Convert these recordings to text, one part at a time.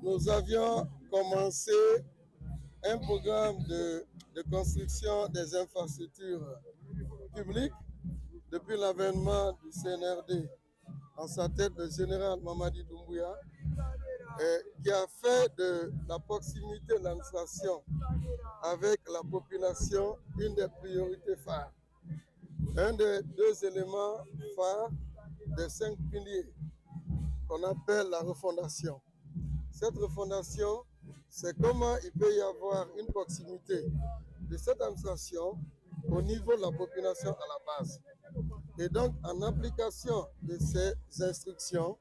nous avions commencé un programme de construction des infrastructures publiques depuis l'avènement du CNRD en sa tête le général Mamadi Doumbouya, qui a fait de la proximité de l'administration avec la population une des priorités phares. Un des 2 éléments phares des 5 piliers qu'on appelle la refondation. Cette refondation, c'est comment il peut y avoir une proximité de cette administration au niveau de la population à la base. Et donc, en application de ces instructions,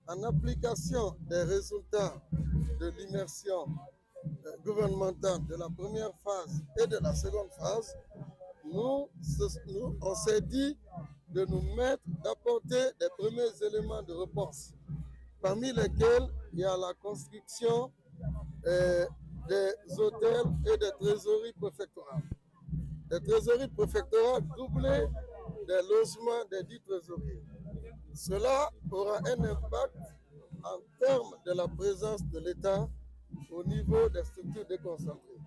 en application des résultats de l'immersion gouvernementale de la première phase et de la seconde phase, on s'est dit de nous mettre, d'apporter des premiers éléments de réponse, parmi lesquels il y a la construction des hôtels et des trésoreries préfectorales. Des trésoreries préfectorales doublées des logements des 10 trésoriers. Cela aura un impact en termes de la présence de l'État au niveau des structures déconcentrées.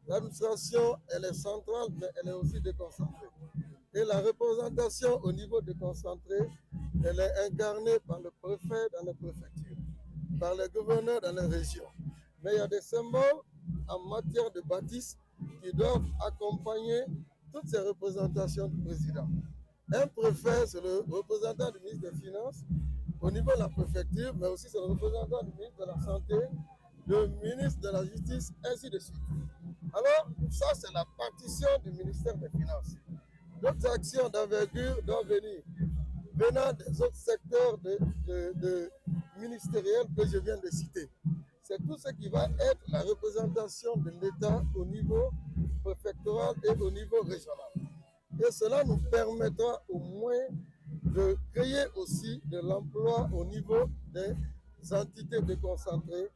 L'administration, elle est centrale, mais elle est aussi déconcentrée. Et la représentation au niveau déconcentré, elle est incarnée par le préfet dans les préfectures, par les gouverneurs dans les régions. Mais il y a des symboles en matière de bâtisse qui doivent accompagner toutes ces représentations du président. Un préfet, c'est le représentant du ministre des Finances au niveau de la préfecture, mais aussi c'est le représentant du ministre de la Santé, le ministre de la Justice, ainsi de suite. Alors, ça, c'est la partition du ministère des Finances. D'autres actions d'envergure doivent venant des autres secteurs ministériels que je viens de citer. C'est tout ce qui va être la représentation de l'État au niveau préfectoral et au niveau régional. Et cela nous permettra au moins de créer aussi de l'emploi au niveau des entités déconcentrées,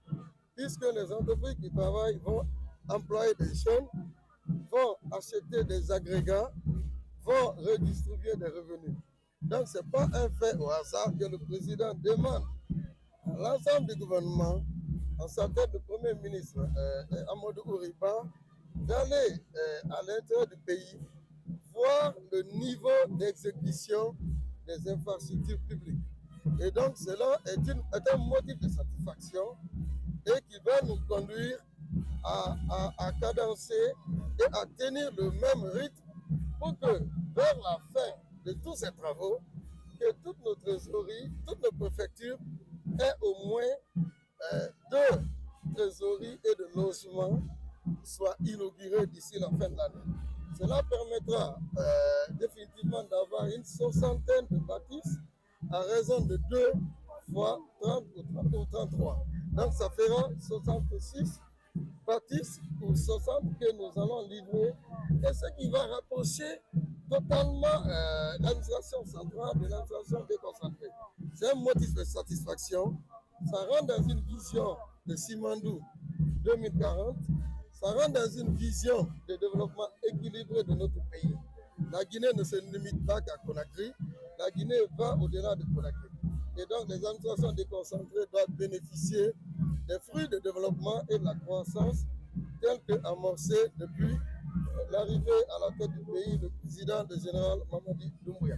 puisque les entreprises qui travaillent vont employer des jeunes, vont acheter des agrégats, vont redistribuer des revenus. Donc, ce n'est pas un fait au hasard que le président demande à l'ensemble du gouvernement, en sa tête de Premier ministre Amadou Ouriba, d'aller à l'intérieur du pays voir le niveau d'exécution des infrastructures publiques. Et donc, cela est un motif de satisfaction et qui va nous conduire à cadencer et à tenir le même rythme pour que, vers la fin de tous ces travaux, que toutes nos trésoreries, toutes nos préfectures aient au moins 2 trésoreries et de logements soient inaugurés d'ici la fin de l'année. Cela permettra définitivement d'avoir une 60aine de bâtisses à raison de 2 fois 30 ou 33. Donc ça fera 66 bâtisses ou 60 que nous allons livrer, et ce qui va rapprocher totalement l'administration centrale de l'administration déconcentrée. C'est un motif de satisfaction. Ça rentre dans une vision de Simandou 2040. Ça rentre dans une vision de développement équilibré de notre pays. La Guinée ne se limite pas qu'à Conakry. La Guinée va au-delà de Conakry. Et donc, les administrations déconcentrées doivent bénéficier des fruits de développement et de la croissance tels que amorcés depuis l'arrivée à la tête du pays, le président, le général Mamadi Doumbouya.